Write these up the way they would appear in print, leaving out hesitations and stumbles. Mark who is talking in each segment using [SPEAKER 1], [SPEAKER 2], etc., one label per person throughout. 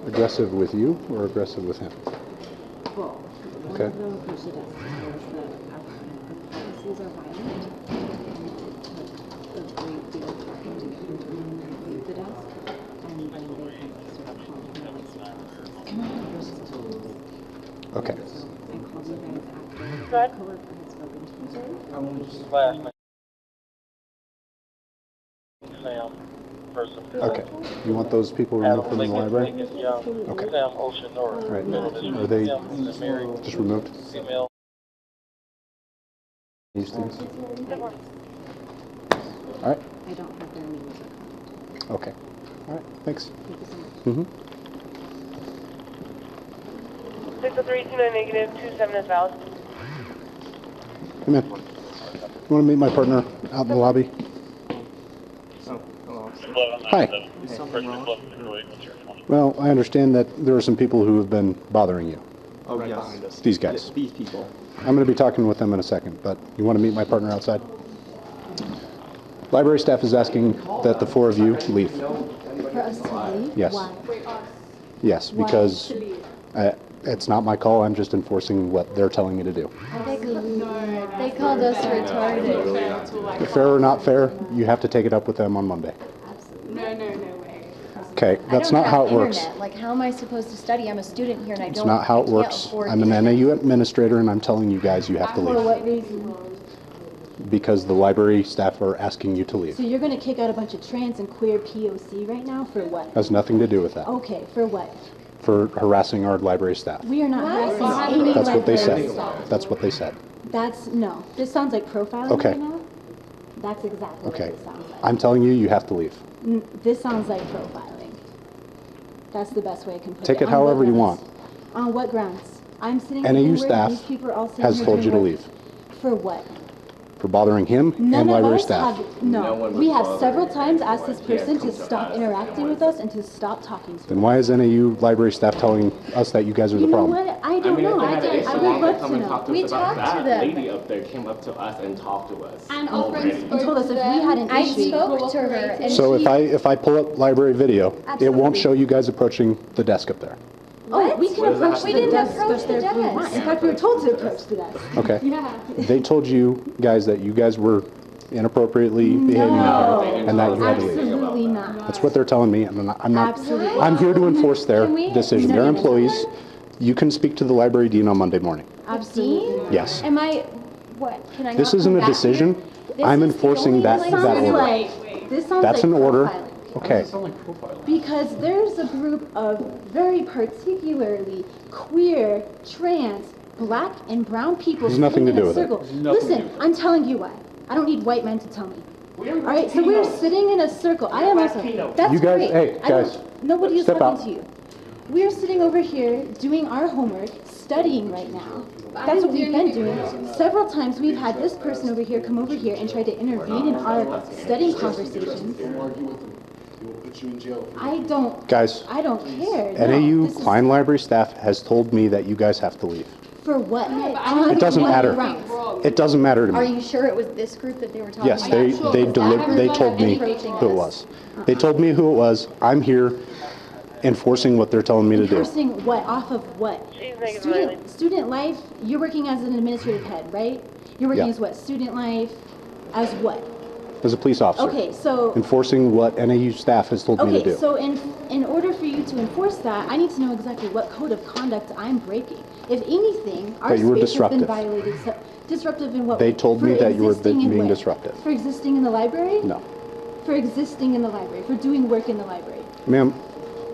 [SPEAKER 1] Aggressive with you or aggressive with him?
[SPEAKER 2] Both.
[SPEAKER 1] Okay.
[SPEAKER 2] One of them approached the desk and says that our policies are violent and it took a great deal of time to get him to leave the desk, and then they kind of started calling him like
[SPEAKER 1] Okay.
[SPEAKER 2] So I called you guys after my coworker had spoken to you.
[SPEAKER 1] Okay. You want those people removed from the library? Okay. Right. Are they just removed? These things? All right.
[SPEAKER 2] I don't have their names or contact.
[SPEAKER 1] Okay. All right. Thanks.
[SPEAKER 2] Thank you so much.
[SPEAKER 1] Mm-hmm.
[SPEAKER 3] 60329 negative 27 is valid.
[SPEAKER 1] Hey, man. You want to meet my partner out in the lobby? Hi. Well, I understand that there are some people who have been bothering you.
[SPEAKER 4] Oh, yes.
[SPEAKER 1] These guys.
[SPEAKER 4] These people.
[SPEAKER 1] I'm going to be talking with them in a second, but you want to meet my partner outside? Library staff is asking that the four of you leave.
[SPEAKER 2] For us to leave?
[SPEAKER 1] Yes.
[SPEAKER 2] Why?
[SPEAKER 1] Yes, because it's not my call. I'm just enforcing what they're telling me to do.
[SPEAKER 5] They called us retarded.
[SPEAKER 1] Fair or not fair, you have to take it up with them on Monday.
[SPEAKER 5] No way.
[SPEAKER 1] Okay, that's not how it works.
[SPEAKER 5] Like, how am I supposed to study? I'm a student here and I don't.
[SPEAKER 1] It's not how it works. I'm an NAU administrator and I'm telling you guys you have to
[SPEAKER 6] For
[SPEAKER 1] leave.
[SPEAKER 6] what reason?
[SPEAKER 1] Because the library staff are asking you to leave.
[SPEAKER 6] So you're going to kick out a bunch of trans and queer POC right now for what?
[SPEAKER 1] Has nothing to do with that.
[SPEAKER 6] Okay, for what?
[SPEAKER 1] For harassing our library staff.
[SPEAKER 6] We are not harassing any
[SPEAKER 1] That's what they
[SPEAKER 6] library
[SPEAKER 1] said.
[SPEAKER 6] staff.
[SPEAKER 1] That's what they said.
[SPEAKER 6] No. This sounds like profiling
[SPEAKER 1] Okay.
[SPEAKER 6] right now. That's exactly
[SPEAKER 1] Okay.
[SPEAKER 6] what it sounds like.
[SPEAKER 1] I'm telling you, you have to leave.
[SPEAKER 6] This sounds like profiling. That's the best way I can put it.
[SPEAKER 1] Take it
[SPEAKER 6] On what
[SPEAKER 1] however you
[SPEAKER 6] grounds?
[SPEAKER 1] want.
[SPEAKER 6] On what grounds? I'm sitting
[SPEAKER 1] NAU
[SPEAKER 6] here,
[SPEAKER 1] staff
[SPEAKER 6] these people are all sitting
[SPEAKER 1] has
[SPEAKER 6] here
[SPEAKER 1] told you to
[SPEAKER 6] doing
[SPEAKER 1] leave.
[SPEAKER 6] work. For what?
[SPEAKER 1] For bothering him
[SPEAKER 6] None
[SPEAKER 1] and
[SPEAKER 6] of
[SPEAKER 1] library
[SPEAKER 6] us
[SPEAKER 1] staff.
[SPEAKER 6] have, no. We have several times asked this person to stop interacting with us and to stop talking to us.
[SPEAKER 1] Then why is NAU library staff telling us that you guys are the
[SPEAKER 6] You know
[SPEAKER 1] problem?
[SPEAKER 6] what? I don't know. I would love to know.
[SPEAKER 5] We talked to them.
[SPEAKER 4] That lady up there came up to us and talked to us.
[SPEAKER 5] And
[SPEAKER 6] And told us if we had an
[SPEAKER 5] I
[SPEAKER 6] issue.
[SPEAKER 5] spoke to her and
[SPEAKER 1] So
[SPEAKER 5] she,
[SPEAKER 1] if I pull up library video, it
[SPEAKER 6] Absolutely.
[SPEAKER 1] won't show you guys approaching the desk up there.
[SPEAKER 6] Oh, we can approach
[SPEAKER 5] We
[SPEAKER 6] the
[SPEAKER 5] didn't
[SPEAKER 6] desk
[SPEAKER 5] approach the
[SPEAKER 6] if we want.
[SPEAKER 5] desk.
[SPEAKER 6] In fact, we were told to approach the desk.
[SPEAKER 1] Okay.
[SPEAKER 6] Yeah.
[SPEAKER 1] They told you guys that you guys were inappropriately behaving out there and that you had to leave.
[SPEAKER 6] Absolutely not.
[SPEAKER 1] That's what they're telling me, and I'm not.
[SPEAKER 6] Absolutely.
[SPEAKER 1] I'm here to enforce their
[SPEAKER 5] Can we-
[SPEAKER 1] decision.
[SPEAKER 6] No,
[SPEAKER 1] They're
[SPEAKER 6] no, no.
[SPEAKER 1] employees. You can speak to the library dean on Monday morning.
[SPEAKER 6] Absolutely not.
[SPEAKER 1] Yes.
[SPEAKER 5] am I, what, can I
[SPEAKER 1] This
[SPEAKER 5] not
[SPEAKER 1] isn't
[SPEAKER 5] come
[SPEAKER 1] a
[SPEAKER 5] back
[SPEAKER 1] decision.
[SPEAKER 5] here? This
[SPEAKER 1] I'm
[SPEAKER 5] is the
[SPEAKER 1] enforcing
[SPEAKER 5] only
[SPEAKER 1] that
[SPEAKER 5] place-
[SPEAKER 1] that
[SPEAKER 6] Sounds
[SPEAKER 1] order.
[SPEAKER 6] like, this sounds
[SPEAKER 1] That's
[SPEAKER 6] like
[SPEAKER 1] an order.
[SPEAKER 6] profiling.
[SPEAKER 1] Okay.
[SPEAKER 6] Because there's a group of very particularly queer, trans, black, and brown people
[SPEAKER 1] There's nothing
[SPEAKER 6] sitting
[SPEAKER 1] to
[SPEAKER 6] in
[SPEAKER 1] do
[SPEAKER 6] a
[SPEAKER 1] with it.
[SPEAKER 6] circle. Listen, I'm telling you why. I don't need white men to tell me. All right, so we're sitting in a circle. I am also. That's
[SPEAKER 1] You guys-
[SPEAKER 6] great.
[SPEAKER 1] hey,
[SPEAKER 6] I don't-
[SPEAKER 1] guys,
[SPEAKER 6] Nobody is
[SPEAKER 1] step
[SPEAKER 6] talking
[SPEAKER 1] out.
[SPEAKER 6] to you. We're sitting over here doing our homework, studying right now. That's what we've been doing. Several times we've had this person over here come over here and try to intervene in our studying conversations. I don't
[SPEAKER 1] Guys,
[SPEAKER 6] care. No,
[SPEAKER 1] NAU
[SPEAKER 6] this is-
[SPEAKER 1] Cline Library staff has told me that you guys have to leave.
[SPEAKER 6] For what?
[SPEAKER 1] It doesn't matter. It doesn't matter to
[SPEAKER 5] Are
[SPEAKER 1] me.
[SPEAKER 5] you sure it was this group that they were talking
[SPEAKER 1] Yes,
[SPEAKER 5] about?
[SPEAKER 1] they told me who it was. They told me who it was. I'm here enforcing what they're telling me to do.
[SPEAKER 6] Enforcing what? Off of what? Student life, you're working as an administrative head, right? You're working
[SPEAKER 1] Yeah.
[SPEAKER 6] as what? Student life, as what?
[SPEAKER 1] As a police officer.
[SPEAKER 6] Okay, so
[SPEAKER 1] Enforcing what NAU staff has told me to
[SPEAKER 6] okay,
[SPEAKER 1] do.
[SPEAKER 6] so in order for you to enforce that, I need to know exactly what code of conduct I'm breaking. If anything, our
[SPEAKER 1] That you were
[SPEAKER 6] space has been
[SPEAKER 1] disruptive.
[SPEAKER 6] violated. So, disruptive in what
[SPEAKER 1] They
[SPEAKER 6] way?
[SPEAKER 1] told
[SPEAKER 6] For
[SPEAKER 1] me that you were
[SPEAKER 6] existing in
[SPEAKER 1] being
[SPEAKER 6] what?
[SPEAKER 1] disruptive.
[SPEAKER 6] For existing in the library?
[SPEAKER 1] No.
[SPEAKER 6] For existing in the library, for doing work in the library.
[SPEAKER 1] Ma'am,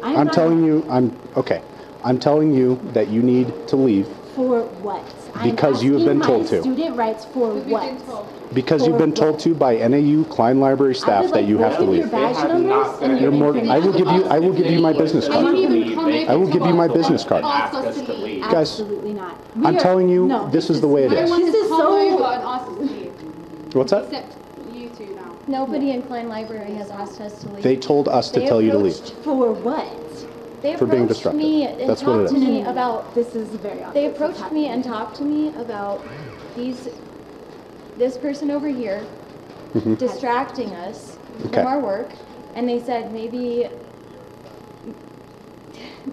[SPEAKER 1] I'm
[SPEAKER 6] not-
[SPEAKER 1] telling you, I'm telling you that you need to leave
[SPEAKER 6] For what?
[SPEAKER 1] Because you have been told to.
[SPEAKER 6] Student rights for what?
[SPEAKER 1] because you've been told to by NAU Cline Library staff that you have to
[SPEAKER 6] Your
[SPEAKER 1] leave.
[SPEAKER 6] badge numbers and
[SPEAKER 1] You're
[SPEAKER 6] your
[SPEAKER 1] more, I will give you my business card. I will give you my business card.
[SPEAKER 4] Ask us to leave.
[SPEAKER 1] Guys,
[SPEAKER 6] Absolutely not.
[SPEAKER 1] I'm telling you, this is the way it is.
[SPEAKER 6] This is so.
[SPEAKER 1] What's that?
[SPEAKER 7] Except you two now.
[SPEAKER 5] Nobody in Cline Library has asked us to leave.
[SPEAKER 1] They told us to
[SPEAKER 5] They
[SPEAKER 1] tell you to leave.
[SPEAKER 5] approached-
[SPEAKER 6] For what?
[SPEAKER 5] They
[SPEAKER 1] for being
[SPEAKER 5] approached
[SPEAKER 1] disruptive.
[SPEAKER 5] me and
[SPEAKER 1] That's what it
[SPEAKER 5] talked to
[SPEAKER 1] is.
[SPEAKER 5] me about,
[SPEAKER 6] This is very obvious.
[SPEAKER 5] they approached me and talked to me about this person over here distracting us
[SPEAKER 1] Okay.
[SPEAKER 5] from our work, and they said maybe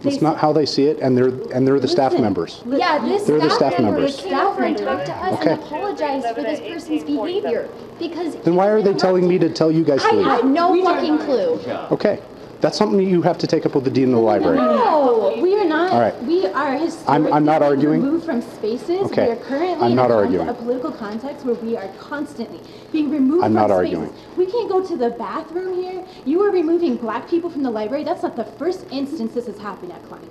[SPEAKER 1] That's not how they see it, and they're the staff
[SPEAKER 6] Listen,
[SPEAKER 1] members.
[SPEAKER 5] Yeah, this
[SPEAKER 1] They're the staff
[SPEAKER 5] member
[SPEAKER 1] members.
[SPEAKER 5] came over and talked to us
[SPEAKER 1] Okay.
[SPEAKER 5] and apologized for this person's behavior because.
[SPEAKER 1] Then why are they telling me to tell you guys to
[SPEAKER 5] I
[SPEAKER 1] leave?
[SPEAKER 5] have no fucking clue.
[SPEAKER 1] Okay, that's something you have to take up with the dean of the library.
[SPEAKER 5] No.
[SPEAKER 6] We are not.
[SPEAKER 1] All right.
[SPEAKER 6] We are historically
[SPEAKER 1] I'm not arguing.
[SPEAKER 6] removed from spaces.
[SPEAKER 1] Okay.
[SPEAKER 6] We are currently
[SPEAKER 1] I'm
[SPEAKER 6] in
[SPEAKER 1] not
[SPEAKER 6] a
[SPEAKER 1] arguing.
[SPEAKER 6] political context where we are constantly being removed
[SPEAKER 1] I'm
[SPEAKER 6] from
[SPEAKER 1] not
[SPEAKER 6] spaces.
[SPEAKER 1] arguing.
[SPEAKER 6] We can't go to the bathroom here. You are removing black people from the library. That's not the first instance this has happened at Cline.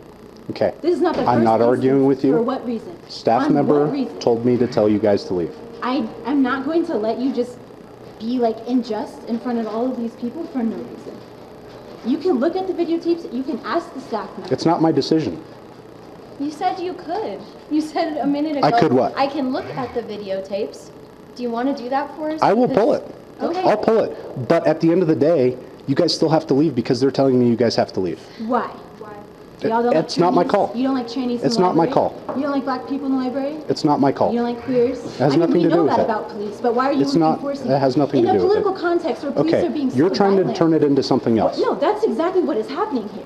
[SPEAKER 1] Okay.
[SPEAKER 6] This is not the first
[SPEAKER 1] I'm not
[SPEAKER 6] instance.
[SPEAKER 1] arguing with you.
[SPEAKER 6] For what reason?
[SPEAKER 1] Staff
[SPEAKER 6] On
[SPEAKER 1] member
[SPEAKER 6] what reason?
[SPEAKER 1] told me to tell you guys to leave.
[SPEAKER 6] I'm not going to let you just be like unjust in front of all of these people for no reason. You can look at the videotapes. You can ask the staff member.
[SPEAKER 1] It's not my decision.
[SPEAKER 5] You said you could. You said a minute ago.
[SPEAKER 1] I could what?
[SPEAKER 5] I can look at the videotapes. Do you want to do that for us?
[SPEAKER 1] I will pull it.
[SPEAKER 5] Okay.
[SPEAKER 1] I'll pull it. But at the end of the day, you guys still have to leave because they're telling me you guys have to leave.
[SPEAKER 6] Why? Y'all don't
[SPEAKER 1] It's not my
[SPEAKER 6] trannies?
[SPEAKER 1] call.
[SPEAKER 6] You don't like trannies in
[SPEAKER 1] It's
[SPEAKER 6] the
[SPEAKER 1] not my
[SPEAKER 6] library?
[SPEAKER 1] call.
[SPEAKER 6] You don't like black people in the library?
[SPEAKER 1] It's not my
[SPEAKER 6] You
[SPEAKER 1] call.
[SPEAKER 6] don't like queers?
[SPEAKER 1] has nothing to do with
[SPEAKER 6] we know
[SPEAKER 1] it.
[SPEAKER 6] that about police, but why are you
[SPEAKER 1] It's not-
[SPEAKER 6] enforcing
[SPEAKER 1] it has nothing to do
[SPEAKER 6] in a
[SPEAKER 1] with it.
[SPEAKER 6] political context where police
[SPEAKER 1] Okay,
[SPEAKER 6] are being
[SPEAKER 1] you're
[SPEAKER 6] so
[SPEAKER 1] trying to
[SPEAKER 6] violent?
[SPEAKER 1] turn it into something else.
[SPEAKER 6] No, that's exactly what is happening here.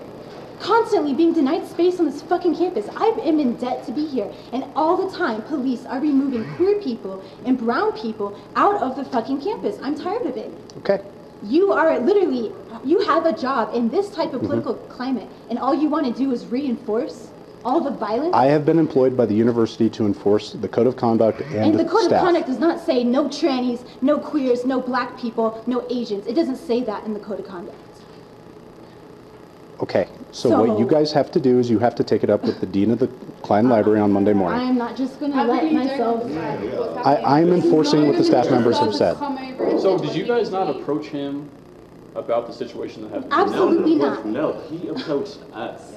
[SPEAKER 6] Constantly being denied space on this fucking campus. I am in debt to be here, and all the time police are removing queer people and brown people out of the fucking campus. I'm tired of it.
[SPEAKER 1] Okay.
[SPEAKER 6] You are literally, you have a job in this type
[SPEAKER 1] Mm-hmm.
[SPEAKER 6] of political climate, and all you want to do is reinforce all the violence.
[SPEAKER 1] I have been employed by the university to enforce the code of conduct and
[SPEAKER 6] And the code
[SPEAKER 1] staff.
[SPEAKER 6] of conduct does not say no trannies, no queers, no black people, no Asians. It doesn't say that in the code of conduct.
[SPEAKER 1] Okay, so what you guys have to do is you have to take it up with the dean of the Cline Library on Monday morning.
[SPEAKER 6] I'm not just going to let myself.
[SPEAKER 1] I'm enforcing what the staff members have said.
[SPEAKER 7] So did you guys not approach him about the situation that happened?
[SPEAKER 6] Absolutely
[SPEAKER 4] no,
[SPEAKER 6] not.
[SPEAKER 4] No, he approached us.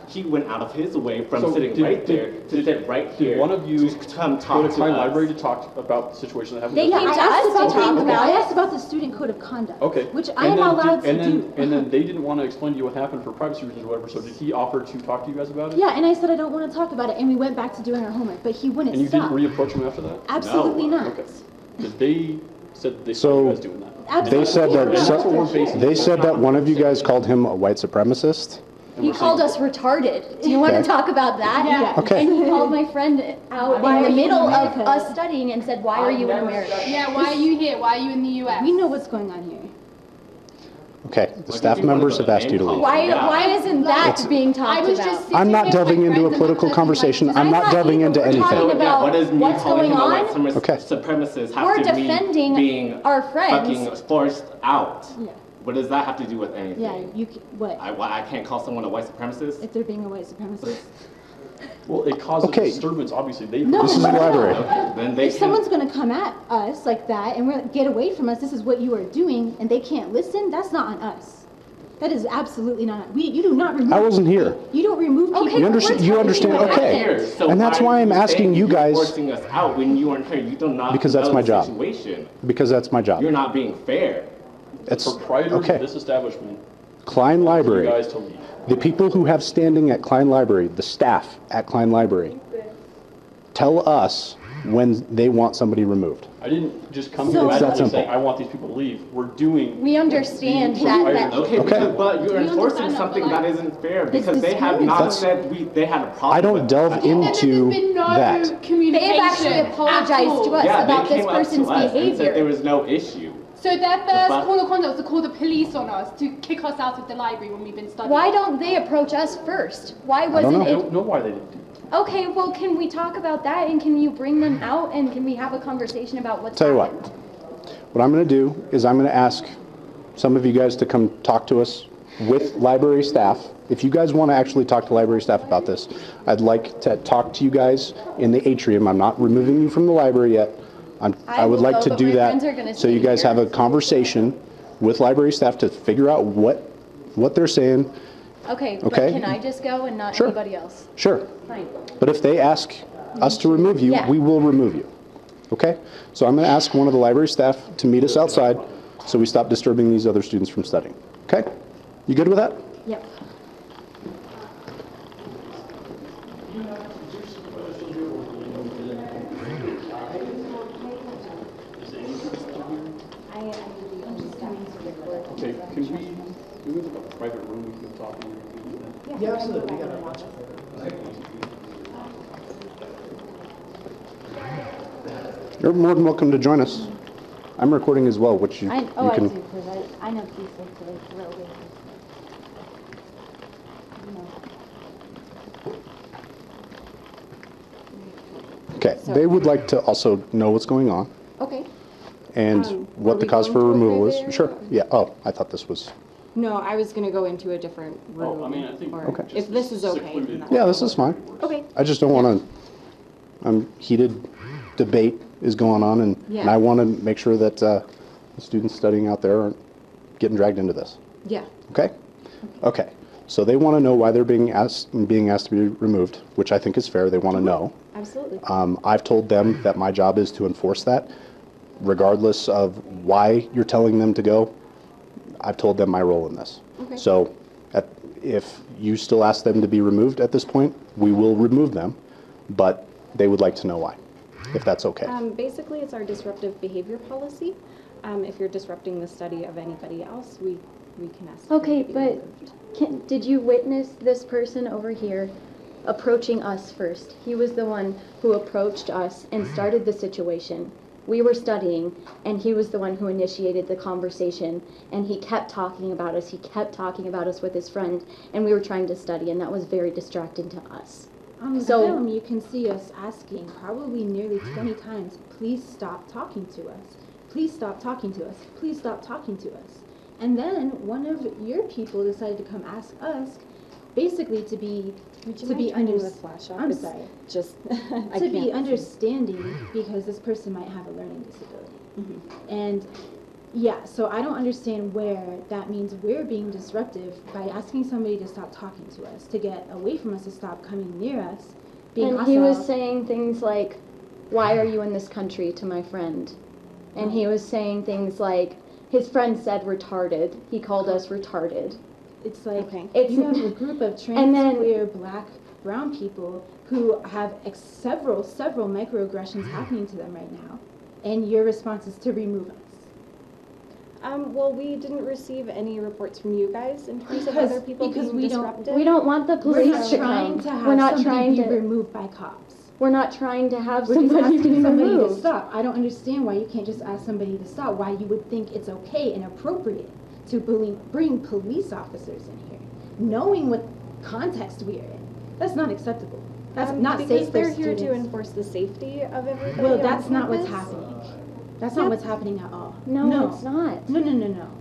[SPEAKER 4] He went out of his way from
[SPEAKER 7] So
[SPEAKER 4] sitting right there to sit right here.
[SPEAKER 7] Did one of you
[SPEAKER 4] to come
[SPEAKER 7] go
[SPEAKER 4] talk
[SPEAKER 7] to
[SPEAKER 4] to
[SPEAKER 7] Cline
[SPEAKER 4] us?
[SPEAKER 7] Library to talk about the situation that happened?
[SPEAKER 5] They
[SPEAKER 6] Yeah,
[SPEAKER 5] came
[SPEAKER 6] I
[SPEAKER 5] to
[SPEAKER 6] asked
[SPEAKER 5] us to
[SPEAKER 6] about
[SPEAKER 5] talk
[SPEAKER 6] the-
[SPEAKER 5] about
[SPEAKER 6] I
[SPEAKER 5] it.
[SPEAKER 6] asked about the student code of conduct.
[SPEAKER 7] Okay.
[SPEAKER 6] Which I am allowed to do.
[SPEAKER 7] And then they didn't want to explain to you what happened for privacy reasons or whatever, so did he offer to talk to you guys about it?
[SPEAKER 6] Yeah, and I said I don't want to talk about it, and we went back to doing our homework, but he wouldn't
[SPEAKER 7] And you
[SPEAKER 6] stop.
[SPEAKER 7] didn't re-approach him after that?
[SPEAKER 6] Absolutely not.
[SPEAKER 7] Okay. Because they said they
[SPEAKER 1] So-
[SPEAKER 7] saw you guys doing that.
[SPEAKER 6] Absolutely
[SPEAKER 1] They said that
[SPEAKER 7] And that's what we're basing.
[SPEAKER 1] they said that one of you guys called him a white supremacist.
[SPEAKER 5] He called us retarded. Do you want to
[SPEAKER 1] Okay.
[SPEAKER 5] talk about that?
[SPEAKER 6] Yeah.
[SPEAKER 1] Okay.
[SPEAKER 5] And he called my friend out
[SPEAKER 6] Why
[SPEAKER 5] in
[SPEAKER 6] are
[SPEAKER 5] the
[SPEAKER 6] you in
[SPEAKER 5] middle of
[SPEAKER 6] America?
[SPEAKER 5] us studying and said, "Why are you in America?"
[SPEAKER 8] Yeah, why are you here? Why are you in the US?
[SPEAKER 6] We know what's going on here.
[SPEAKER 1] Okay, the staff members have asked you to leave.
[SPEAKER 5] Why isn't that
[SPEAKER 1] It's-
[SPEAKER 5] being
[SPEAKER 8] I
[SPEAKER 5] talked
[SPEAKER 8] was
[SPEAKER 5] about?
[SPEAKER 8] just sitting
[SPEAKER 1] I'm not
[SPEAKER 8] there
[SPEAKER 1] delving
[SPEAKER 8] with
[SPEAKER 1] into a
[SPEAKER 8] friends and
[SPEAKER 1] political
[SPEAKER 8] my
[SPEAKER 1] conversation.
[SPEAKER 8] husband
[SPEAKER 1] I'm not delving into
[SPEAKER 5] either. We're
[SPEAKER 1] anything.
[SPEAKER 5] talking about
[SPEAKER 4] what does me
[SPEAKER 5] what's
[SPEAKER 4] calling
[SPEAKER 5] going
[SPEAKER 4] him a
[SPEAKER 5] on.
[SPEAKER 4] white
[SPEAKER 1] Okay.
[SPEAKER 4] supremacist have
[SPEAKER 5] We're
[SPEAKER 4] to
[SPEAKER 5] defending
[SPEAKER 4] me being
[SPEAKER 5] our friends.
[SPEAKER 4] fucking forced out?
[SPEAKER 6] Yeah.
[SPEAKER 4] What does that have to do with anything?
[SPEAKER 6] Yeah, what?
[SPEAKER 4] I can't call someone a white supremacist?
[SPEAKER 6] If they're being a white supremacist?
[SPEAKER 7] Well, it caused
[SPEAKER 1] Okay.
[SPEAKER 7] a disturbance, obviously. They
[SPEAKER 6] No.
[SPEAKER 1] This is the library.
[SPEAKER 4] Then they
[SPEAKER 6] If
[SPEAKER 4] can.
[SPEAKER 6] someone's going to come at us like that and get away from us, this is what you are doing, and they can't listen, that's not on us. That is absolutely not. You do not remove.
[SPEAKER 1] I wasn't here.
[SPEAKER 6] You don't remove people.
[SPEAKER 5] Okay,
[SPEAKER 1] You understand? You understand?
[SPEAKER 5] What
[SPEAKER 1] Okay.
[SPEAKER 4] Here, so
[SPEAKER 1] And that's why
[SPEAKER 4] are
[SPEAKER 1] I'm
[SPEAKER 4] you
[SPEAKER 1] asking
[SPEAKER 4] saying
[SPEAKER 1] you guys
[SPEAKER 4] forcing us out when you aren't here. You do not
[SPEAKER 1] Because that's
[SPEAKER 4] know
[SPEAKER 1] my
[SPEAKER 4] the
[SPEAKER 1] job.
[SPEAKER 4] Situation.
[SPEAKER 1] Because that's my job.
[SPEAKER 4] You're not being fair.
[SPEAKER 1] It's
[SPEAKER 7] Proprietors
[SPEAKER 1] okay.
[SPEAKER 7] of this establishment
[SPEAKER 1] Cline
[SPEAKER 7] you
[SPEAKER 1] Library.
[SPEAKER 7] guys to leave.
[SPEAKER 1] The people who have standing at Cline Library, the staff at Cline Library, tell us when they want somebody removed.
[SPEAKER 7] I didn't just come
[SPEAKER 6] So-
[SPEAKER 7] here
[SPEAKER 1] It's that
[SPEAKER 7] magically
[SPEAKER 1] simple.
[SPEAKER 7] saying, I want these people to leave. We're doing.
[SPEAKER 5] We understand
[SPEAKER 7] the
[SPEAKER 5] that-
[SPEAKER 7] proprietors-
[SPEAKER 4] Okay,
[SPEAKER 1] Okay.
[SPEAKER 4] but you're
[SPEAKER 8] We
[SPEAKER 4] enforcing
[SPEAKER 8] understand that,
[SPEAKER 4] something
[SPEAKER 8] but
[SPEAKER 4] that
[SPEAKER 8] like-
[SPEAKER 4] isn't fair because they have
[SPEAKER 6] discriminatory.
[SPEAKER 4] not
[SPEAKER 1] That's-
[SPEAKER 4] said they had a problem.
[SPEAKER 1] I don't
[SPEAKER 4] with
[SPEAKER 1] delve
[SPEAKER 4] that.
[SPEAKER 8] And
[SPEAKER 1] into
[SPEAKER 8] there's been no
[SPEAKER 1] that.
[SPEAKER 8] communication.
[SPEAKER 5] They've actually apologized
[SPEAKER 8] at all.
[SPEAKER 5] to us
[SPEAKER 4] Yeah,
[SPEAKER 5] about
[SPEAKER 4] they
[SPEAKER 5] this
[SPEAKER 4] came up to
[SPEAKER 5] person's
[SPEAKER 4] us and said there
[SPEAKER 5] behavior.
[SPEAKER 4] was no issue.
[SPEAKER 8] So their first
[SPEAKER 4] fuck?
[SPEAKER 8] call of conduct was to call the police on us to kick us out of the library when we've been studying.
[SPEAKER 5] Why don't they approach us first? Why
[SPEAKER 1] don't
[SPEAKER 5] wasn't
[SPEAKER 1] know.
[SPEAKER 7] I
[SPEAKER 5] it?
[SPEAKER 7] don't know why they didn't do that.
[SPEAKER 5] Okay, well, can we talk about that and can you bring them out and can we have a conversation about what's
[SPEAKER 1] Tell you what.
[SPEAKER 5] happened?
[SPEAKER 1] What I'm going to do is I'm going to ask some of you guys to come talk to us with library staff. If you guys want to actually talk to library staff about this, I'd like to talk to you guys in the atrium. I'm not removing you from the library yet. I would
[SPEAKER 5] will
[SPEAKER 1] like
[SPEAKER 5] go,
[SPEAKER 1] to
[SPEAKER 5] but
[SPEAKER 1] do
[SPEAKER 5] my friends are
[SPEAKER 1] that
[SPEAKER 5] gonna
[SPEAKER 1] so you
[SPEAKER 5] stay
[SPEAKER 1] guys
[SPEAKER 5] here.
[SPEAKER 1] have a conversation with library staff to figure out what they're saying.
[SPEAKER 5] Okay, but
[SPEAKER 1] Okay.
[SPEAKER 5] can I just go and not
[SPEAKER 1] Sure.
[SPEAKER 5] anybody else?
[SPEAKER 1] Sure.
[SPEAKER 5] Fine.
[SPEAKER 1] But if they ask us to remove you,
[SPEAKER 5] Yeah.
[SPEAKER 1] we will remove you. Okay? So I'm going to ask one of the library staff to meet us outside so we stop disturbing these other students from studying. Okay? You good with that?
[SPEAKER 6] Yep.
[SPEAKER 7] Okay, can we we have like a private room we can talk in?
[SPEAKER 2] Yeah, absolutely. We gotta watch
[SPEAKER 1] You're more than welcome to join us. I'm recording as well, which you
[SPEAKER 6] I
[SPEAKER 1] can.
[SPEAKER 6] do, because I know police like to like throw away.
[SPEAKER 1] Okay, they would like to also know what's going on
[SPEAKER 2] Okay.
[SPEAKER 1] and what
[SPEAKER 2] are
[SPEAKER 1] the
[SPEAKER 2] we
[SPEAKER 1] cause for
[SPEAKER 2] going to
[SPEAKER 1] removal
[SPEAKER 2] over
[SPEAKER 1] is.
[SPEAKER 2] there?
[SPEAKER 1] Sure. Yeah. Oh, I thought this was.
[SPEAKER 2] No, I was gonna go into a different room.
[SPEAKER 7] Oh, I mean, I think
[SPEAKER 2] or
[SPEAKER 1] Okay.
[SPEAKER 2] if this is okay.
[SPEAKER 7] secluded.
[SPEAKER 2] then that's
[SPEAKER 1] Yeah, this is fine.
[SPEAKER 2] Okay.
[SPEAKER 1] I just don't want to. Heated debate is going on, and
[SPEAKER 2] Yeah.
[SPEAKER 1] I want to make sure that the students studying out there aren't getting dragged into this.
[SPEAKER 2] Yeah.
[SPEAKER 1] Okay? Okay. So they want to know why they're being asked to be removed, which I think is fair. They want to know.
[SPEAKER 2] Absolutely.
[SPEAKER 1] I've told them that my job is to enforce that, regardless of why you're telling them to go. I've told them my role in this.
[SPEAKER 2] Okay.
[SPEAKER 1] So if you still ask them to be removed at this point, we will remove them, but they would like to know why, if that's okay.
[SPEAKER 2] Basically, it's our disruptive behavior policy. If you're disrupting the study of anybody else, we can ask.
[SPEAKER 5] Okay,
[SPEAKER 2] them to be
[SPEAKER 5] but
[SPEAKER 2] removed.
[SPEAKER 5] did you witness this person over here approaching us first? He was the one who approached us and started the situation. We were studying, and he was the one who initiated the conversation, and he kept talking about us. He kept talking about us with his friend, and we were trying to study, and that was very distracting to us.
[SPEAKER 6] On the
[SPEAKER 5] So-
[SPEAKER 6] film, you can see us asking probably nearly 20 times, please stop talking to us. Please stop talking to us. Please stop talking to us. And then one of your people decided to come ask us, basically to be
[SPEAKER 2] Would you
[SPEAKER 6] to
[SPEAKER 2] mind
[SPEAKER 6] be
[SPEAKER 2] turning
[SPEAKER 6] under-
[SPEAKER 2] the flash off?
[SPEAKER 6] I'm
[SPEAKER 2] 'Cause
[SPEAKER 6] sorry.
[SPEAKER 2] Just I
[SPEAKER 6] to be
[SPEAKER 2] can't.
[SPEAKER 6] understanding because this person might have a learning disability.
[SPEAKER 2] Mm-hmm.
[SPEAKER 6] And yeah, so I don't understand where that means we're being disruptive by asking somebody to stop talking to us, to get away from us, to stop coming near us, being
[SPEAKER 5] And
[SPEAKER 6] hostile.
[SPEAKER 5] he was saying things like, "Why are you in this country?" to my friend. And he was saying things like, his friend said retarded. He called us retarded.
[SPEAKER 6] It's like
[SPEAKER 2] Okay.
[SPEAKER 6] you have a group of trans,
[SPEAKER 5] And then-
[SPEAKER 6] queer, black, brown people who have several microaggressions happening to them right now, and your response is to remove us.
[SPEAKER 2] Well, we didn't receive any reports from you guys in terms of
[SPEAKER 6] Because-
[SPEAKER 2] other people
[SPEAKER 6] because
[SPEAKER 2] being
[SPEAKER 6] we don't-
[SPEAKER 2] disruptive.
[SPEAKER 5] We don't want the
[SPEAKER 6] We're
[SPEAKER 5] police
[SPEAKER 6] not
[SPEAKER 5] to
[SPEAKER 6] trying
[SPEAKER 5] come.
[SPEAKER 6] to have
[SPEAKER 5] We're not
[SPEAKER 6] somebody
[SPEAKER 5] trying
[SPEAKER 6] be
[SPEAKER 5] to.
[SPEAKER 6] removed by cops.
[SPEAKER 5] We're not trying to have
[SPEAKER 6] We're just
[SPEAKER 5] somebody
[SPEAKER 6] asking
[SPEAKER 5] being
[SPEAKER 6] somebody to
[SPEAKER 5] removed.
[SPEAKER 6] stop. I don't understand why you can't just ask somebody to stop. Why you would think it's okay and appropriate to bring police officers in here, knowing what context we are in. That's not acceptable. That's not
[SPEAKER 2] because
[SPEAKER 6] safe for
[SPEAKER 2] they're here to
[SPEAKER 6] students.
[SPEAKER 2] enforce the safety of everybody.
[SPEAKER 6] Well,
[SPEAKER 2] on
[SPEAKER 6] that's not what's
[SPEAKER 2] campus.
[SPEAKER 6] happening. That's not what's happening at all.
[SPEAKER 5] No, it's not.
[SPEAKER 6] No.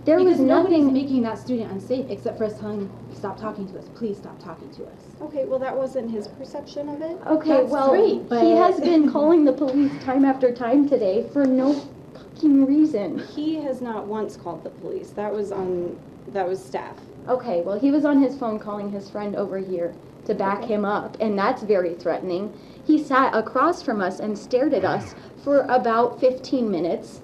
[SPEAKER 5] There was
[SPEAKER 6] Because nobody's
[SPEAKER 5] nothing-
[SPEAKER 6] making that student unsafe except for us telling him, stop talking to us. Please stop talking to us.
[SPEAKER 2] Okay, well, that wasn't his perception of it.
[SPEAKER 5] Okay,
[SPEAKER 6] That's
[SPEAKER 5] well,
[SPEAKER 6] great, but-
[SPEAKER 5] he has been calling the police time after time today for no fucking reason.
[SPEAKER 2] He has not once called the police. That was staff.
[SPEAKER 5] Okay, well, he was on his phone calling his friend over here to back him up, and that's very threatening. He sat across from us and stared at us for about 15 minutes.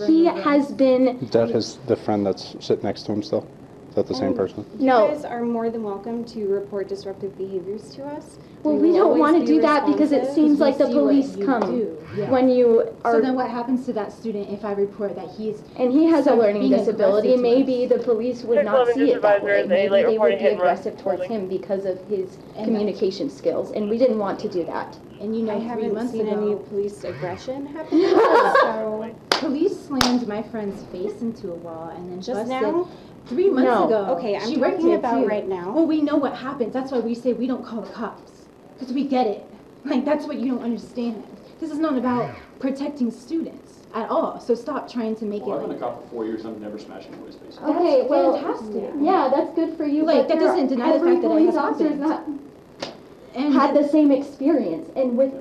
[SPEAKER 5] He has been,
[SPEAKER 1] That is the friend that's sitting next to him still? Is that the same person?
[SPEAKER 5] no.
[SPEAKER 2] You guys are more than welcome to report disruptive behaviors to us.
[SPEAKER 5] Well, we
[SPEAKER 2] will
[SPEAKER 5] don't
[SPEAKER 2] always
[SPEAKER 5] want to
[SPEAKER 2] be
[SPEAKER 5] do that because it
[SPEAKER 2] responsive.
[SPEAKER 5] seems like the
[SPEAKER 6] see what
[SPEAKER 5] police
[SPEAKER 6] you
[SPEAKER 5] come
[SPEAKER 6] do, yeah.
[SPEAKER 5] when you
[SPEAKER 6] So
[SPEAKER 5] are,
[SPEAKER 6] then what happens to that student if I report that he's
[SPEAKER 5] and he has a
[SPEAKER 6] so
[SPEAKER 5] learning
[SPEAKER 6] being
[SPEAKER 5] disability.
[SPEAKER 6] aggressive to
[SPEAKER 5] Maybe
[SPEAKER 6] us?
[SPEAKER 5] the police would not
[SPEAKER 3] 611
[SPEAKER 5] see it that way.
[SPEAKER 3] supervisor is a
[SPEAKER 5] Maybe
[SPEAKER 3] late
[SPEAKER 5] they
[SPEAKER 3] reported
[SPEAKER 5] would be
[SPEAKER 3] hit and run.
[SPEAKER 5] aggressive towards him because of his
[SPEAKER 6] And-
[SPEAKER 5] communication skills, and we didn't want to do that.
[SPEAKER 6] And you know,
[SPEAKER 2] I
[SPEAKER 6] 3
[SPEAKER 2] haven't
[SPEAKER 6] months
[SPEAKER 2] seen
[SPEAKER 6] ago,
[SPEAKER 2] any police aggression happen. So
[SPEAKER 6] police slammed my friend's face into a wall and then
[SPEAKER 2] Just
[SPEAKER 6] busted.
[SPEAKER 2] now?
[SPEAKER 6] 3 months
[SPEAKER 5] No.
[SPEAKER 6] ago.
[SPEAKER 2] Okay, I'm
[SPEAKER 6] She worked
[SPEAKER 2] talking
[SPEAKER 6] here
[SPEAKER 2] about
[SPEAKER 6] too.
[SPEAKER 2] right now.
[SPEAKER 6] Well, we know what happens. That's why we say we don't call the cops. Because we get it. Like, that's what you don't understand. This is not about protecting students at all. So stop trying to make
[SPEAKER 7] Well,
[SPEAKER 6] it
[SPEAKER 7] I've been a
[SPEAKER 6] like,
[SPEAKER 7] cop for 4 years, I've never smashed anybody's face.
[SPEAKER 5] Okay,
[SPEAKER 6] that's
[SPEAKER 5] well,
[SPEAKER 6] fantastic.
[SPEAKER 5] yeah, that's good for you.
[SPEAKER 6] Like,
[SPEAKER 5] but
[SPEAKER 6] that
[SPEAKER 5] there
[SPEAKER 6] doesn't
[SPEAKER 5] are
[SPEAKER 6] deny the
[SPEAKER 5] every
[SPEAKER 6] fact that it
[SPEAKER 5] police
[SPEAKER 6] has
[SPEAKER 5] officer
[SPEAKER 6] happened.
[SPEAKER 5] that
[SPEAKER 6] And
[SPEAKER 5] had the same experience, and with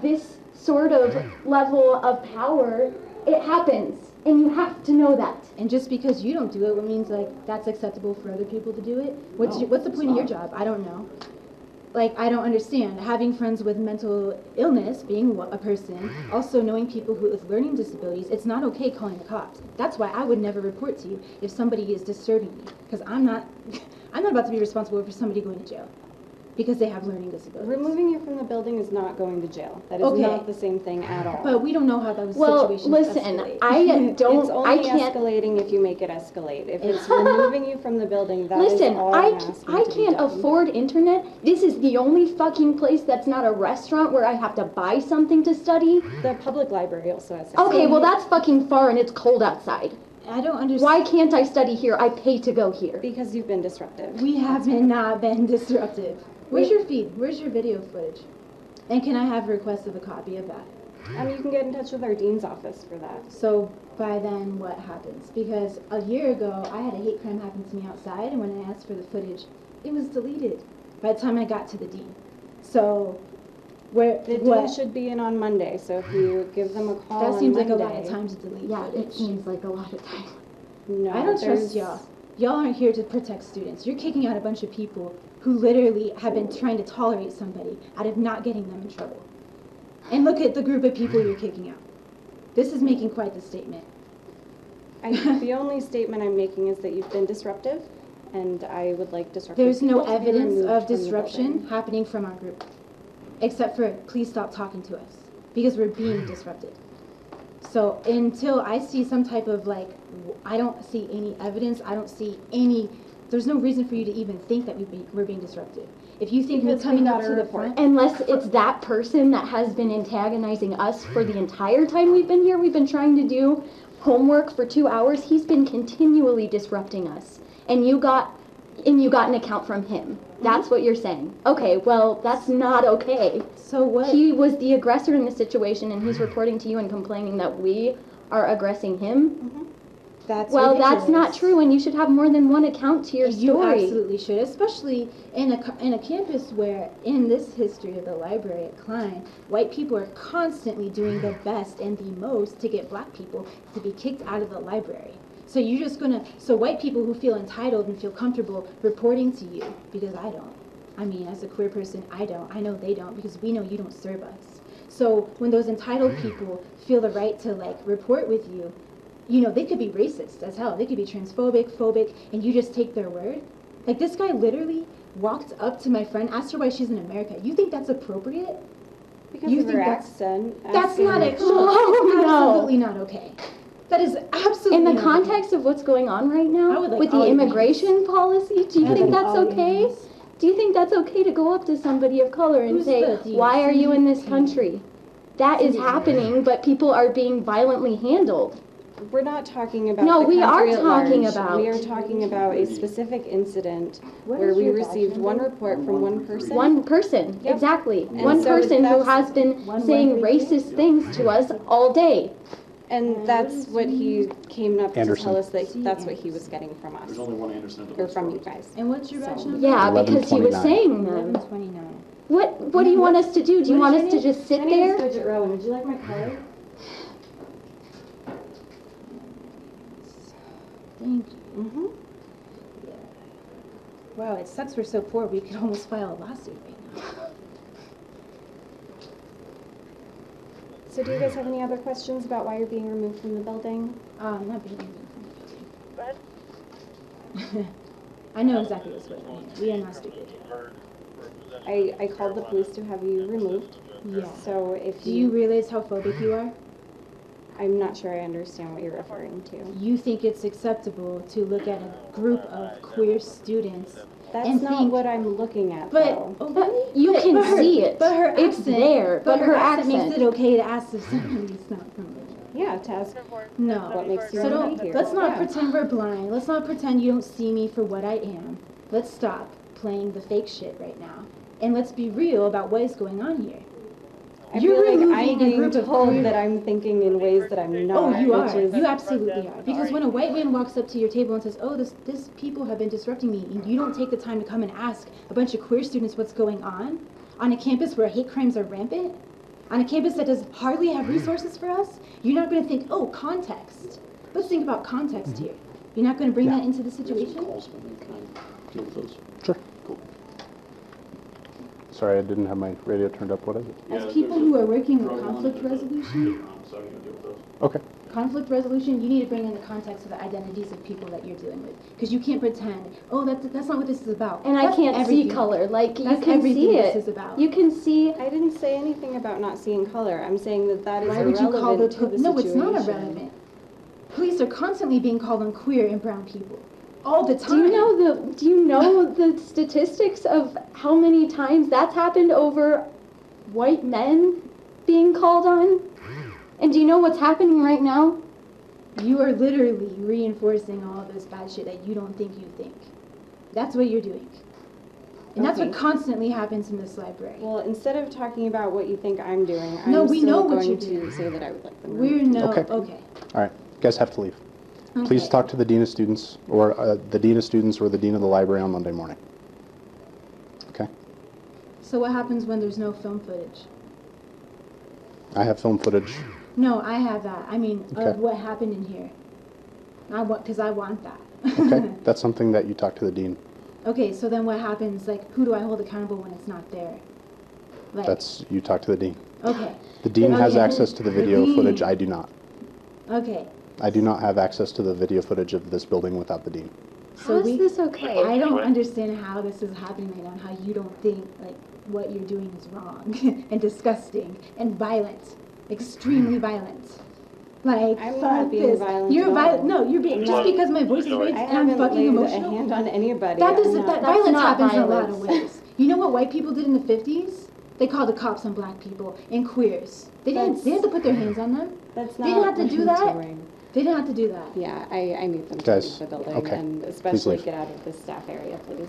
[SPEAKER 5] this sort of level of power, it happens, and you have to know that.
[SPEAKER 6] And just because you don't do it, it means like that's acceptable for other people to do it. What's
[SPEAKER 7] No,
[SPEAKER 6] what's the
[SPEAKER 7] it's
[SPEAKER 6] point of your
[SPEAKER 7] not.
[SPEAKER 6] job? I don't know. Like, I don't understand. Having friends with mental illness, being a person, also knowing people who with learning disabilities, it's not okay calling the cops. That's why I would never report to you if somebody is disturbing me, because I'm not about to be responsible for somebody going to jail because they have learning disabilities.
[SPEAKER 2] Removing you from the building is not going to jail. That is
[SPEAKER 6] Okay.
[SPEAKER 2] not the same thing at all.
[SPEAKER 6] But we don't know how those
[SPEAKER 5] Well,
[SPEAKER 6] situations
[SPEAKER 5] listen,
[SPEAKER 6] escalate.
[SPEAKER 2] It's only
[SPEAKER 5] can't.
[SPEAKER 2] escalating if you make it escalate. If it's removing you from the building, that is
[SPEAKER 5] Listen,
[SPEAKER 2] all I'm asking
[SPEAKER 5] I
[SPEAKER 2] to be
[SPEAKER 5] can't
[SPEAKER 2] done.
[SPEAKER 5] afford internet. This is the only fucking place that's not a restaurant where I have to buy something to study.
[SPEAKER 2] The public library also has.
[SPEAKER 5] Okay, well that's fucking far and it's cold outside.
[SPEAKER 6] I don't understand.
[SPEAKER 5] Why can't I study here? I pay to go here.
[SPEAKER 2] Because you've been disruptive.
[SPEAKER 6] We have not been disruptive. Where's your feed? Where's your video footage? And can I have a request of a copy of that?
[SPEAKER 2] You can get in touch with our dean's office for that.
[SPEAKER 6] So by then, what happens? Because a year ago, I had a hate crime happen to me outside, and when I asked for the footage, it was deleted by the time I got to the dean. So
[SPEAKER 2] The dean should be in on Monday, so if you give them a call
[SPEAKER 6] that
[SPEAKER 2] on
[SPEAKER 6] seems like a
[SPEAKER 2] Monday-
[SPEAKER 6] lot of time to delete
[SPEAKER 5] Yeah,
[SPEAKER 6] footage.
[SPEAKER 5] it seems like a lot of time.
[SPEAKER 2] No,
[SPEAKER 6] I don't trust y'all. Y'all aren't here to protect students. You're kicking out a bunch of people who literally have been trying to tolerate somebody out of not getting them in trouble. And look at the group of people you're kicking out. This is making quite the statement.
[SPEAKER 2] The only statement I'm making is that you've been disruptive, and I would like disruptive
[SPEAKER 6] There's no
[SPEAKER 2] people to be
[SPEAKER 6] evidence
[SPEAKER 2] removed
[SPEAKER 6] of
[SPEAKER 2] from the
[SPEAKER 6] disruption
[SPEAKER 2] building.
[SPEAKER 6] happening from our group. Except for, please stop talking to us. Because we're being disrupted. So until I see some type of I don't see any evidence, I don't see there's no reason for you to even think that we're being disruptive. If you think we're
[SPEAKER 2] Because we
[SPEAKER 6] coming
[SPEAKER 2] got
[SPEAKER 6] up
[SPEAKER 2] a
[SPEAKER 6] to the
[SPEAKER 2] report.
[SPEAKER 6] front,
[SPEAKER 5] Unless it's that person that has been antagonizing us for the entire time we've been here. We've been trying to do homework for 2 hours. He's been continually disrupting us. And you got an account from him. That's what you're saying. Okay, well, that's not okay.
[SPEAKER 6] so what?
[SPEAKER 5] He was the aggressor in the situation, and he's reporting to you and complaining that we are aggressing him.
[SPEAKER 6] That's
[SPEAKER 5] Well, that's not
[SPEAKER 6] ridiculous.
[SPEAKER 5] true, and you should have more than one account to your
[SPEAKER 6] You
[SPEAKER 5] story.
[SPEAKER 6] absolutely should, especially in a campus where, in this history of the library at Cline, white people are constantly doing the best and the most to get black people to be kicked out of the library. So you're just so white people who feel entitled and feel comfortable reporting to you, because I don't. I mean, as a queer person, I don't. I know they don't, because we know you don't serve us. So when those entitled people feel the right to report with you, they could be racist as hell. They could be transphobic, phobic, and you just take their word. Like, this guy literally walked up to my friend, asked her why she's in America. You think that's appropriate?
[SPEAKER 2] Because
[SPEAKER 6] You
[SPEAKER 2] of her
[SPEAKER 6] think that's-
[SPEAKER 2] accent.
[SPEAKER 6] That's not it.
[SPEAKER 5] Oh,
[SPEAKER 6] That's
[SPEAKER 5] no.
[SPEAKER 6] absolutely not okay. That is absolutely
[SPEAKER 5] In the
[SPEAKER 6] not
[SPEAKER 5] context of what's going on right now
[SPEAKER 6] I would like
[SPEAKER 5] with
[SPEAKER 6] all
[SPEAKER 5] the
[SPEAKER 6] your
[SPEAKER 5] immigration policy, do you
[SPEAKER 6] I would
[SPEAKER 5] think
[SPEAKER 6] like
[SPEAKER 5] that's
[SPEAKER 6] all your
[SPEAKER 5] okay?
[SPEAKER 6] names.
[SPEAKER 5] Do you think that's okay to go up to somebody of color and
[SPEAKER 6] Who's
[SPEAKER 5] say,
[SPEAKER 6] the dean?
[SPEAKER 5] why are you in this
[SPEAKER 6] Cindy?
[SPEAKER 5] country? That is
[SPEAKER 6] Cindy.
[SPEAKER 5] happening, but people are being violently handled.
[SPEAKER 2] We're not talking about
[SPEAKER 5] No,
[SPEAKER 2] the
[SPEAKER 5] we are
[SPEAKER 2] country at
[SPEAKER 5] talking
[SPEAKER 2] large.
[SPEAKER 5] about-
[SPEAKER 2] We are talking about a specific incident
[SPEAKER 6] What
[SPEAKER 2] where
[SPEAKER 6] is
[SPEAKER 2] we
[SPEAKER 6] your badge
[SPEAKER 2] received one
[SPEAKER 6] number?
[SPEAKER 2] report from one person.
[SPEAKER 5] One person,
[SPEAKER 2] Yep.
[SPEAKER 5] exactly.
[SPEAKER 2] And
[SPEAKER 5] One
[SPEAKER 2] so
[SPEAKER 5] person who
[SPEAKER 2] that's-
[SPEAKER 5] has been
[SPEAKER 6] One,
[SPEAKER 5] saying
[SPEAKER 6] 132?
[SPEAKER 5] racist things to us all day.
[SPEAKER 2] And that's what he came up to
[SPEAKER 1] Anderson.
[SPEAKER 2] tell us that that's what he was getting from us.
[SPEAKER 7] There's only one Anderson at the
[SPEAKER 2] Or
[SPEAKER 7] police
[SPEAKER 2] from you
[SPEAKER 7] department.
[SPEAKER 2] guys.
[SPEAKER 6] And what's your badge
[SPEAKER 2] So-
[SPEAKER 6] number?
[SPEAKER 5] Yeah, because he was
[SPEAKER 1] 1129.
[SPEAKER 5] saying them.
[SPEAKER 6] 1129.
[SPEAKER 5] What do you want us to do? Do you want us to just sit there?
[SPEAKER 2] Bridget Rowan. Would you like my color?
[SPEAKER 6] Thank you.
[SPEAKER 2] Mm-hmm.
[SPEAKER 6] Wow, it sucks we're so poor we could almost file a lawsuit right now.
[SPEAKER 2] So do you guys have any other questions about why you're being removed from the building?
[SPEAKER 6] Not being
[SPEAKER 3] Go ahead.
[SPEAKER 6] I know exactly what's going on here. We are not stupid.
[SPEAKER 2] I called the police to have you removed.
[SPEAKER 6] Yeah.
[SPEAKER 2] So if
[SPEAKER 6] Do you realize how phobic you are?
[SPEAKER 2] I'm not sure I understand what you're referring to.
[SPEAKER 6] You think it's acceptable to look at a group of queer students
[SPEAKER 2] That's
[SPEAKER 6] and
[SPEAKER 2] not
[SPEAKER 6] think,
[SPEAKER 2] what I'm looking at,
[SPEAKER 6] but
[SPEAKER 2] though.
[SPEAKER 6] oh,
[SPEAKER 5] But
[SPEAKER 6] really?
[SPEAKER 5] you can
[SPEAKER 6] but her-
[SPEAKER 5] see it.
[SPEAKER 6] But her
[SPEAKER 5] It's
[SPEAKER 6] accent,
[SPEAKER 5] there, but her accent.
[SPEAKER 6] makes it okay to ask if somebody's not from there.
[SPEAKER 2] Yeah, to ask
[SPEAKER 6] No.
[SPEAKER 2] what makes you
[SPEAKER 6] So
[SPEAKER 2] want to
[SPEAKER 6] don't.
[SPEAKER 2] be here.
[SPEAKER 6] Let's not
[SPEAKER 2] Yeah.
[SPEAKER 6] pretend we're blind. Let's not pretend you don't see me for what I am. Let's stop playing the fake shit right now, and let's be real about what is going on here.
[SPEAKER 2] I
[SPEAKER 6] You're
[SPEAKER 2] feel like
[SPEAKER 6] removing
[SPEAKER 2] I'm
[SPEAKER 6] a
[SPEAKER 2] being
[SPEAKER 6] group of
[SPEAKER 2] told
[SPEAKER 6] queer-
[SPEAKER 2] that I'm thinking in ways that I'm not.
[SPEAKER 6] Oh, you
[SPEAKER 2] which
[SPEAKER 6] are.
[SPEAKER 2] is-
[SPEAKER 6] You absolutely are. Because when a white man walks up to your table and says, "Oh, this people have been disrupting me," and you don't take the time to come and ask a bunch of queer students what's going on a campus where hate crimes are rampant, on a campus that does hardly have resources for us, you're not going to think, "Oh, context." Let's think about context here. You're not going to bring that into the situation?
[SPEAKER 7] Calls, can I deal with those?
[SPEAKER 1] Sure.
[SPEAKER 7] Cool.
[SPEAKER 1] Sorry, I didn't have my radio turned up. What is it?
[SPEAKER 6] As people who are working with conflict resolution,
[SPEAKER 7] So I'm gonna deal with those.
[SPEAKER 1] Okay.
[SPEAKER 6] conflict resolution, you need to bring in the context of the identities of people that you're dealing with. Because you can't pretend, oh, that's not what this is about.
[SPEAKER 5] And
[SPEAKER 6] that's
[SPEAKER 5] I can't see
[SPEAKER 6] everything.
[SPEAKER 5] color. Like, you
[SPEAKER 6] That's
[SPEAKER 5] can
[SPEAKER 6] everything
[SPEAKER 5] see
[SPEAKER 6] this
[SPEAKER 5] it.
[SPEAKER 6] is about.
[SPEAKER 5] You can see.
[SPEAKER 2] I didn't say anything about not seeing color. I'm saying that that is
[SPEAKER 6] Why would you call
[SPEAKER 2] irrelevant to the
[SPEAKER 6] no,
[SPEAKER 2] situation.
[SPEAKER 6] it's not irrelevant. Police are constantly being called on queer and brown people. All the time.
[SPEAKER 5] Do you know the statistics of how many times that's happened over white men being called on? And do you know what's happening right now?
[SPEAKER 6] You are literally reinforcing all of this bad shit that you don't think you think. That's what you're doing. And that's what constantly happens in this library.
[SPEAKER 2] Well, instead of talking about what you think I'm doing, I'm
[SPEAKER 6] No, we
[SPEAKER 2] still
[SPEAKER 6] know what
[SPEAKER 2] going
[SPEAKER 6] you're
[SPEAKER 2] to
[SPEAKER 6] doing.
[SPEAKER 2] say that I would like them
[SPEAKER 6] We're
[SPEAKER 2] removed.
[SPEAKER 6] no,
[SPEAKER 1] Okay.
[SPEAKER 6] okay.
[SPEAKER 1] All right, you guys have to leave.
[SPEAKER 6] Okay.
[SPEAKER 1] Please talk to the Dean of Students, or the Dean of Students or the Dean of the Library on Monday morning. Okay?
[SPEAKER 6] So what happens when there's no film footage?
[SPEAKER 1] I have film footage.
[SPEAKER 6] No, I have that. I mean,
[SPEAKER 1] Okay.
[SPEAKER 6] of what happened in here. Because I want that.
[SPEAKER 1] Okay? That's something that you talk to the Dean.
[SPEAKER 6] Okay, so then what happens? Like, who do I hold accountable when it's not there? Like,
[SPEAKER 1] That's, you talk to the Dean.
[SPEAKER 6] okay.
[SPEAKER 1] The Dean has
[SPEAKER 6] Okay.
[SPEAKER 1] access to the
[SPEAKER 6] The
[SPEAKER 1] video
[SPEAKER 6] Dean.
[SPEAKER 1] footage. I do not.
[SPEAKER 6] Okay.
[SPEAKER 1] I do not have access to the video footage of this building without the Dean.
[SPEAKER 6] So
[SPEAKER 5] How is this okay?
[SPEAKER 6] I don't understand how this is happening right now, and how you don't think, like, what you're doing is wrong and disgusting and violent. Extremely violent. Like,
[SPEAKER 2] I'm
[SPEAKER 6] fuck
[SPEAKER 2] not being
[SPEAKER 6] this.
[SPEAKER 2] violent
[SPEAKER 6] You're
[SPEAKER 2] at all.
[SPEAKER 6] violent. No, you're being, just because my voice is raised
[SPEAKER 2] I
[SPEAKER 6] and I'm
[SPEAKER 2] haven't
[SPEAKER 6] fucking
[SPEAKER 2] laid
[SPEAKER 6] emotional.
[SPEAKER 2] a hand on anybody.
[SPEAKER 6] That
[SPEAKER 2] I'm
[SPEAKER 6] is,
[SPEAKER 2] not-
[SPEAKER 6] that violence
[SPEAKER 5] not
[SPEAKER 6] happens in a lot of
[SPEAKER 5] violence.
[SPEAKER 6] ways. You know what white people did in the 50s? They called the cops on black people and queers. They didn't. They had to put their hands on them.
[SPEAKER 2] That's
[SPEAKER 6] They
[SPEAKER 2] not
[SPEAKER 6] didn't have to
[SPEAKER 2] what
[SPEAKER 6] do
[SPEAKER 2] I'm
[SPEAKER 6] that.
[SPEAKER 2] doing.
[SPEAKER 6] They didn't have to do that.
[SPEAKER 2] Yeah, I need them to
[SPEAKER 1] Guys,
[SPEAKER 2] leave the building
[SPEAKER 1] okay.
[SPEAKER 2] and
[SPEAKER 1] Please
[SPEAKER 2] especially
[SPEAKER 1] leave.
[SPEAKER 2] get out of the staff area, please.